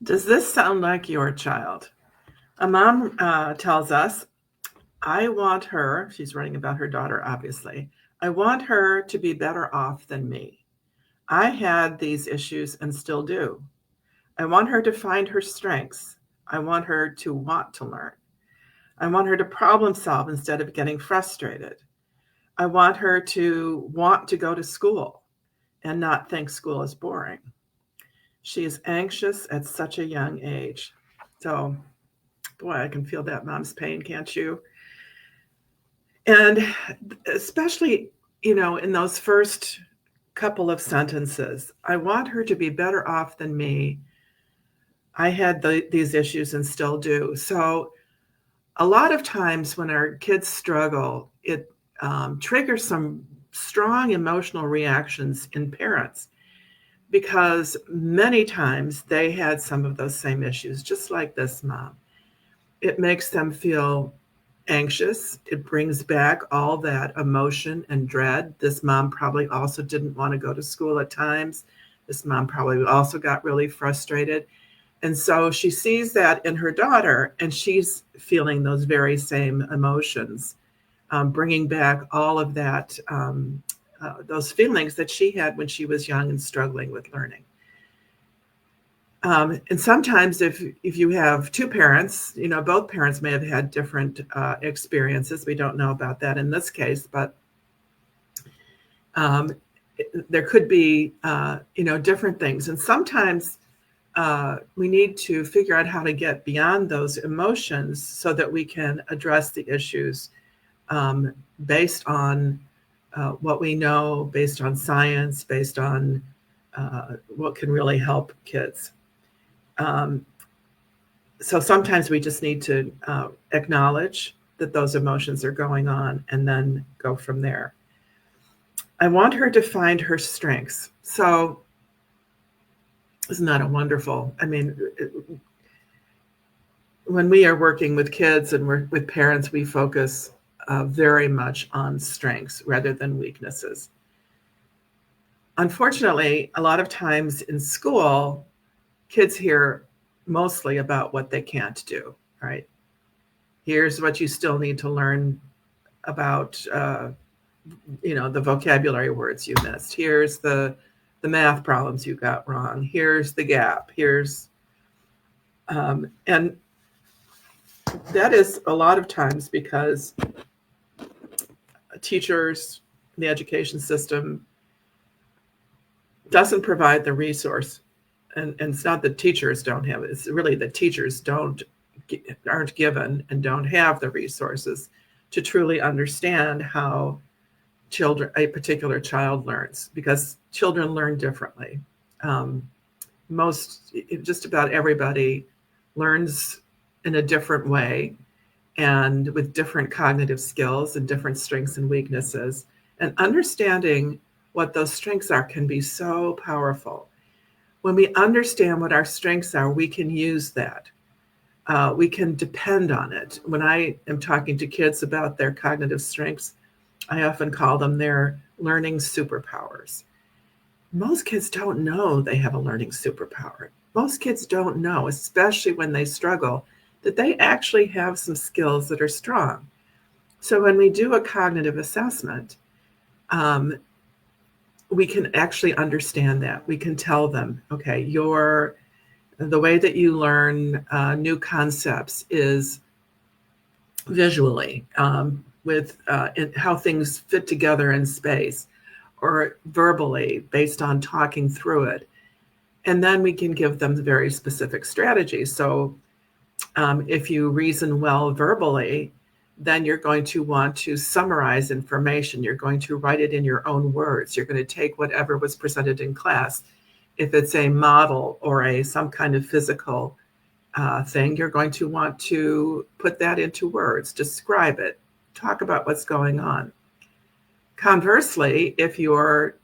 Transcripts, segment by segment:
Does this sound like your child? A mom tells us, I want her, she's writing about her daughter, obviously. I want her to be better off than me. I had these issues and still do. I want her to find her strengths. I want her to want to learn. I want her to problem solve instead of getting frustrated. I want her to want to go to school and not think school is boring. She is anxious at such a young age. So, boy, I can feel that mom's pain, can't you? And especially, in those first couple of sentences, I want her to be better off than me. I had these issues and still do. So, a lot of times when our kids struggle, it triggers some strong emotional reactions in parents because many times they had some of those same issues, just like this mom. It makes them feel anxious. It brings back all that emotion and dread. This mom probably also didn't want to go to school at times. This mom probably also got really frustrated. And so she sees that in her daughter, and she's feeling those very same emotions, bringing back all of that, those feelings that she had when she was young and struggling with learning. And sometimes if you have two parents, both parents may have had different experiences. We don't know about that in this case, but um, there could be, different things. And sometimes we need to figure out how to get beyond those emotions so that we can address the issues um, based on what we know, based on science, based on what can really help kids. Um, so sometimes we just need to acknowledge that those emotions are going on and then go from there. I want her to find her strengths. So isn't that a wonderful? I mean, when we are working with kids and we're with parents, we focus very much on strengths rather than weaknesses. Unfortunately, a lot of times in school, kids hear mostly about what they can't do, right? Here's what you still need to learn about, the vocabulary words you missed. Here's the math problems you got wrong. Here's the gap. And that is a lot of times because teachers, the education system doesn't provide the resource. And it's not that teachers don't have it. It's really that teachers aren't given and don't have the resources to truly understand how a particular child learns, because children learn differently. Um, just about everybody learns in a different way and with different cognitive skills and different strengths and weaknesses. And understanding what those strengths are can be so powerful. When we understand what our strengths are, we can use that. We can depend on it. When I am talking to kids about their cognitive strengths, I often call them their learning superpowers. Most kids don't know they have a learning superpower. Most kids don't know, especially when they struggle, that they actually have some skills that are strong. So when we do a cognitive assessment, um, we can actually understand that. We can tell them, okay, the way that you learn new concepts is visually, with how things fit together in space, or verbally based on talking through it. And then we can give them very specific strategies. So if you reason well verbally, then you're going to want to summarize information. You're going to write it in your own words. You're going to take whatever was presented in class. If it's a model or some kind of physical thing, you're going to want to put that into words, describe it, talk about what's going on. Conversely, if your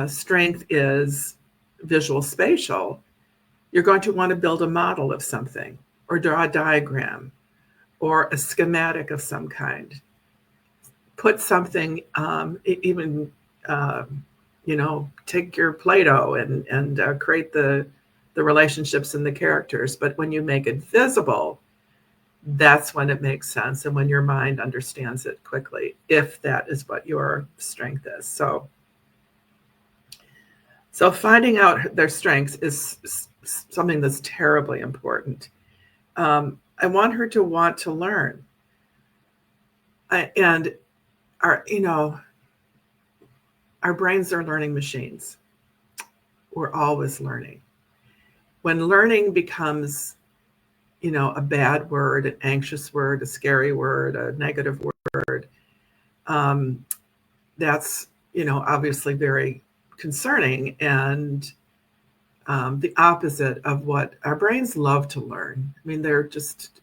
strength is visual spatial, you're going to want to build a model of something or draw a diagram or a schematic of some kind. Put something, even, take your Play-Doh and create the the relationships and the characters. But when you make it visible, that's when it makes sense and when your mind understands it quickly, if that is what your strength is. So finding out their strengths is something that's terribly important. I want her to want to learn. And our brains are learning machines. We're always learning. When learning becomes, a bad word, an anxious word, a scary word, a negative word, that's, obviously very concerning and the opposite of what our brains love to learn. I mean, they're just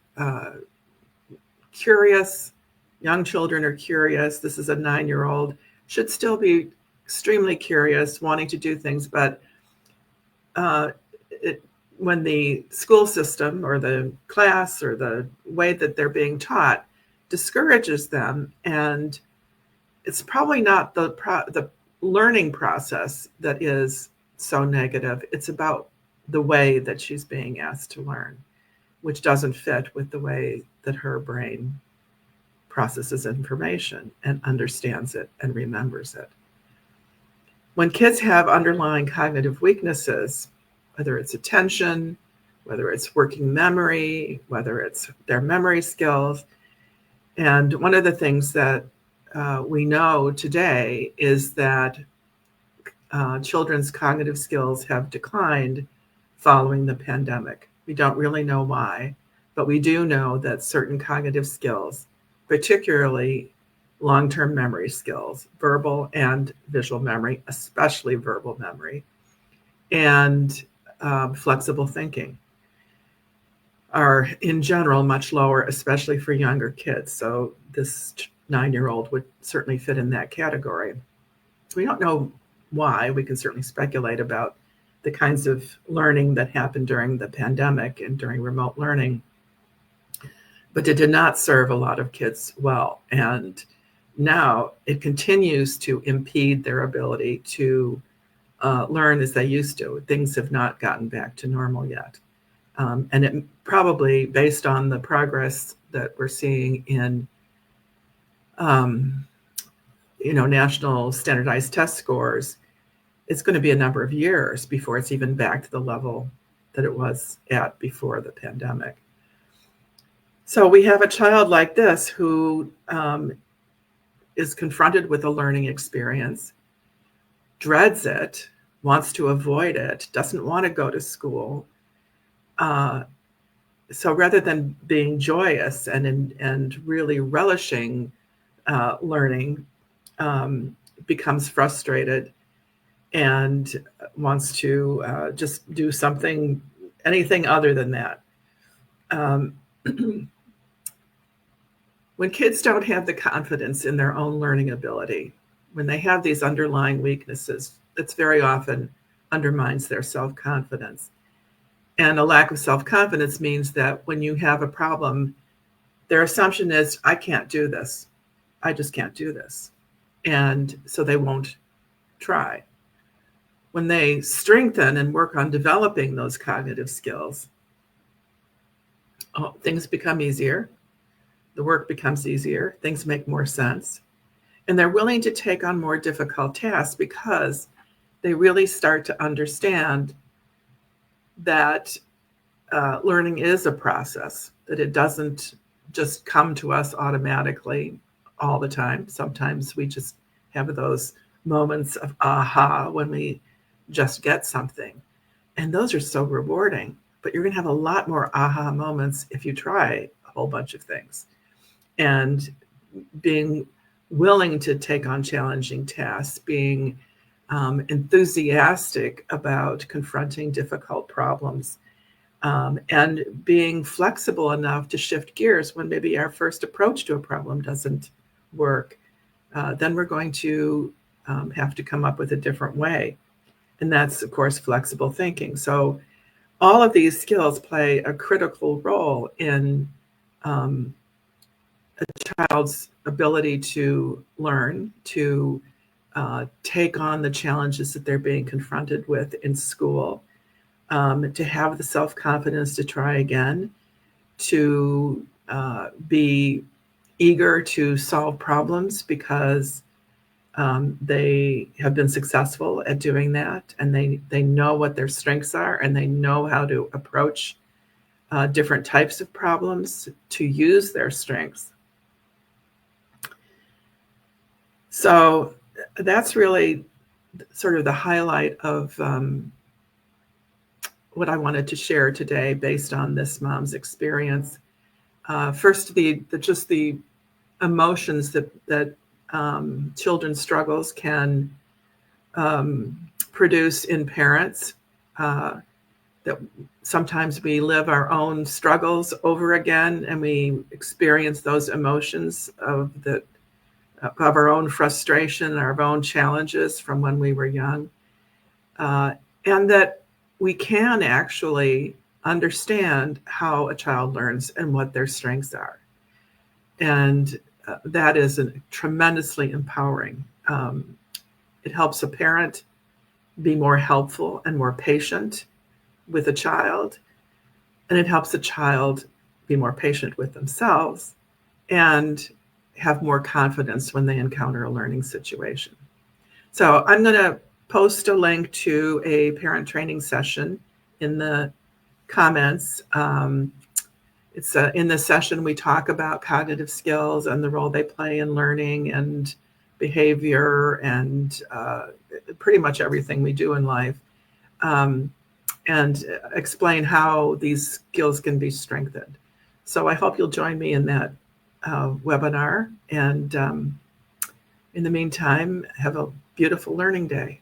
curious. Young children are curious. This is a 9-year-old, should still be extremely curious, wanting to do things, but when the school system or the class or the way that they're being taught discourages them, and it's probably not the learning process that is so negative. It's about the way that she's being asked to learn, which doesn't fit with the way that her brain processes information and understands it and remembers it. When kids have underlying cognitive weaknesses, whether it's attention, whether it's working memory, whether it's their memory skills, and one of the things that we know today is that children's cognitive skills have declined following the pandemic. We don't really know why, but we do know that certain cognitive skills, particularly long-term memory skills, verbal and visual memory, especially verbal memory, and flexible thinking, are in general much lower, especially for younger kids. So this 9-year-old would certainly fit in that category. We don't know why. We can certainly speculate about the kinds of learning that happened during the pandemic and during remote learning, but it did not serve a lot of kids well. And now it continues to impede their ability to learn as they used to. Things have not gotten back to normal yet. And it probably, based on the progress that we're seeing in national standardized test scores, it's going to be a number of years before it's even back to the level that it was at before the pandemic. So we have a child like this who is confronted with a learning experience, dreads it, wants to avoid it, doesn't want to go to school. So rather than being joyous and really relishing learning, becomes frustrated and wants to just do anything other than that. When kids don't have the confidence in their own learning ability, when they have these underlying weaknesses, it's very often undermines their self-confidence. And a lack of self-confidence means that when you have a problem, their assumption is, I can't do this. I just can't do this. And so they won't try. When they strengthen and work on developing those cognitive skills, things become easier. The work becomes easier. Things make more sense. And they're willing to take on more difficult tasks because they really start to understand that learning is a process, that it doesn't just come to us automatically all the time. Sometimes we just have those moments of aha when we just get something. And those are so rewarding. But you're going to have a lot more aha moments if you try a whole bunch of things. And being willing to take on challenging tasks, being enthusiastic about confronting difficult problems, and being flexible enough to shift gears when maybe our first approach to a problem doesn't work, then we're going to have to come up with a different way. And that's, of course, flexible thinking. So all of these skills play a critical role in a child's ability to learn, to take on the challenges that they're being confronted with in school, to have the self-confidence to try again, to be eager to solve problems because they have been successful at doing that, and they know what their strengths are, and they know how to approach different types of problems to use their strengths. So that's really sort of the highlight of what I wanted to share today based on this mom's experience. First, just the emotions that children's struggles can produce in parents. That sometimes we live our own struggles over again, and we experience those emotions of our own frustration, our own challenges from when we were young, and that we can actually understand how a child learns and what their strengths are. And that is tremendously empowering. It helps a parent be more helpful and more patient with a child, and it helps a child be more patient with themselves and have more confidence when they encounter a learning situation. So I'm going to post a link to a parent training session in the comments. It's in this session, we talk about cognitive skills and the role they play in learning and behavior and pretty much everything we do in life, and explain how these skills can be strengthened. So I hope you'll join me in that webinar. And in the meantime, have a beautiful learning day.